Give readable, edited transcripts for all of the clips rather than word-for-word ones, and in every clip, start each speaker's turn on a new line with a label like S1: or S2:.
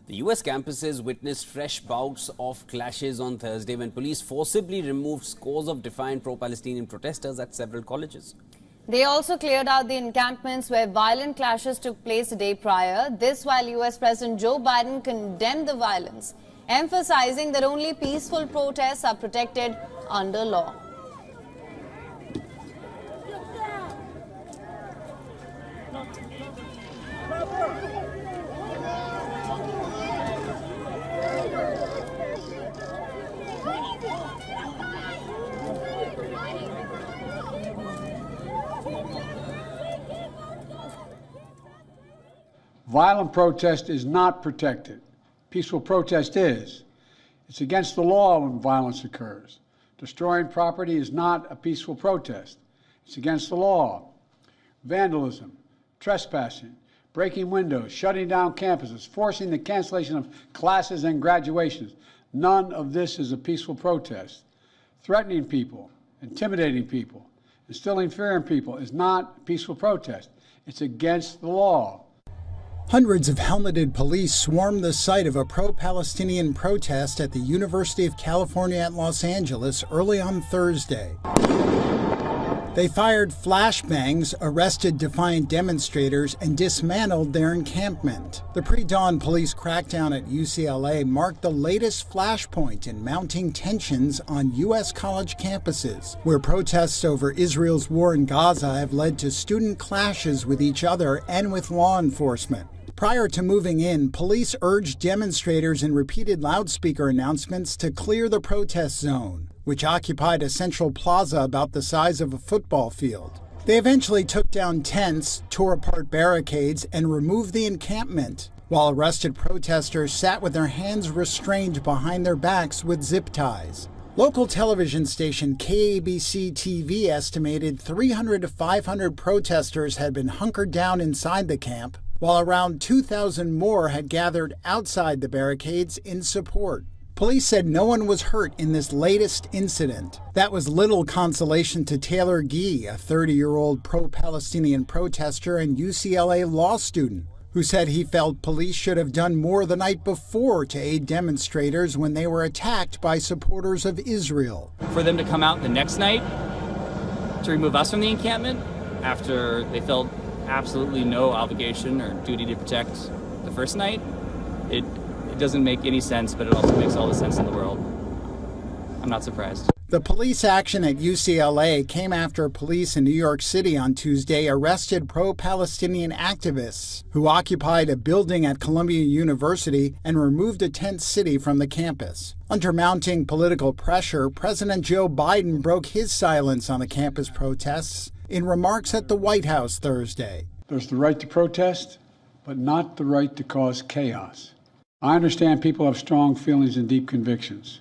S1: The US campuses witnessed fresh bouts of clashes on Thursday when police forcibly removed scores of defiant pro-Palestinian protesters at several colleges.
S2: They also cleared out the encampments where violent clashes took place a day prior. This while US President Joe Biden condemned the violence, emphasizing that only peaceful protests are protected under law.
S3: Violent protest is not protected. Peaceful protest is. It's against the law when violence occurs. Destroying property is not a peaceful protest. It's against the law. Vandalism, trespassing, breaking windows, shutting down campuses, forcing the cancellation of classes and graduations. None of this is a peaceful protest. Threatening people, intimidating people, instilling fear in people is not a peaceful protest. It's against the law.
S4: Hundreds of helmeted police swarmed the site of a pro-Palestinian protest at the University of California at Los Angeles early on Thursday. They fired flashbangs, arrested defiant demonstrators, and dismantled their encampment. The pre-dawn police crackdown at UCLA marked the latest flashpoint in mounting tensions on U.S. college campuses, where protests over Israel's war in Gaza have led to student clashes with each other and with law enforcement. Prior to moving in, police urged demonstrators in repeated loudspeaker announcements to clear the protest zone, which occupied a central plaza about the size of a football field. They eventually took down tents, tore apart barricades, and removed the encampment, while arrested protesters sat with their hands restrained behind their backs with zip ties. Local television station KABC-TV estimated 300 to 500 protesters had been hunkered down inside the camp, while around 2,000 more had gathered outside the barricades in support. Police said no one was hurt in this latest incident. That was little consolation to Taylor Gee, a 30-year-old pro-Palestinian protester and UCLA law student, who said he felt police should have done more the night before to aid demonstrators when they were attacked by supporters of Israel.
S5: For them to come out the next night to remove us from the encampment after they felt absolutely no obligation or duty to protect the first night, it doesn't make any sense, but it also makes all the sense in the world. I'm not surprised.
S4: The police action at UCLA came after police in New York City on Tuesday arrested pro-Palestinian activists who occupied a building at Columbia University and removed a tent city from the campus. Under mounting political pressure, President Joe Biden broke his silence on the campus protests in remarks at the White House Thursday.
S3: There's the right to protest, but not the right to cause chaos. I understand people have strong feelings and deep convictions.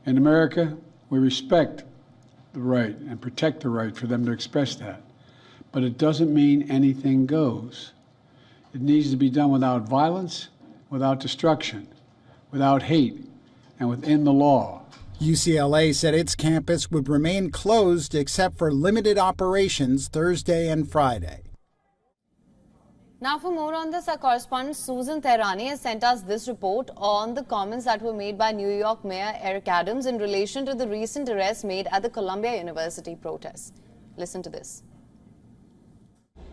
S3: In America, we respect the right and protect the right for them to express that. But it doesn't mean anything goes. It needs to be done without violence, without destruction, without hate, and within the law.
S4: UCLA said its campus would remain closed except for limited operations Thursday and Friday.
S2: Now for more on this, our correspondent Susan Tehrani has sent us this report on the comments that were made by New York Mayor Eric Adams in relation to the recent arrest made at the Columbia University protests. Listen to this.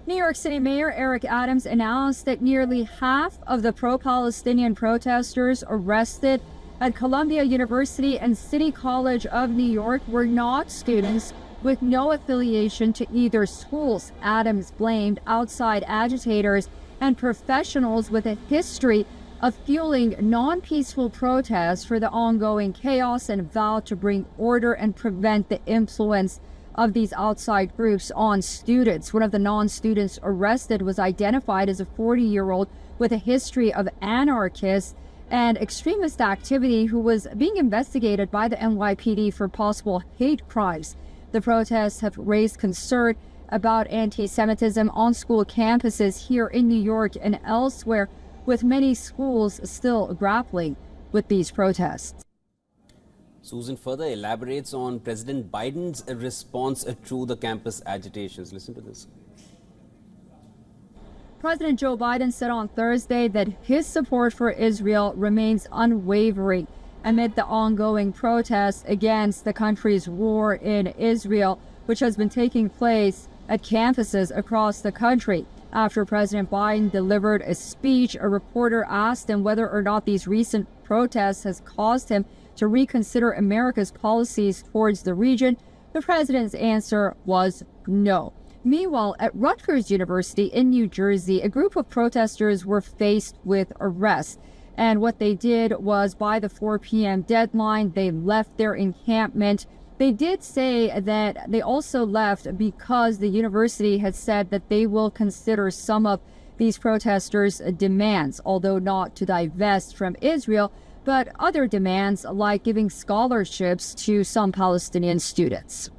S6: New York City Mayor Eric Adams announced that nearly half of the pro-Palestinian protesters arrested at Columbia University and City College of New York were not students with no affiliation to either schools. Adams blamed outside agitators and professionals with a history of fueling non-peaceful protests for the ongoing chaos and vowed to bring order and prevent the influence of these outside groups on students. One of the non-students arrested was identified as a 40-year-old with a history of anarchist and extremist activity who was being investigated by the NYPD for possible hate crimes. The protests have raised concern about anti-Semitism on school campuses here in New York and elsewhere, with many schools still grappling with these protests.
S1: Susan further elaborates on President Biden's response to the campus agitations. Listen to this.
S6: President Joe Biden said on Thursday that his support for Israel remains unwavering amid the ongoing protests against the country's war in Israel, which has been taking place at campuses across the country. After President Biden delivered a speech, a reporter asked him whether or not these recent protests has caused him to reconsider America's policies towards the region. The president's answer was no. Meanwhile, at Rutgers University in New Jersey, a group of protesters were faced with arrest. And what they did was, by the 4 p.m. deadline, they left their encampment. They did say that they also left because the university had said that they will consider some of these protesters' demands, although not to divest from Israel, but other demands like giving scholarships to some Palestinian students.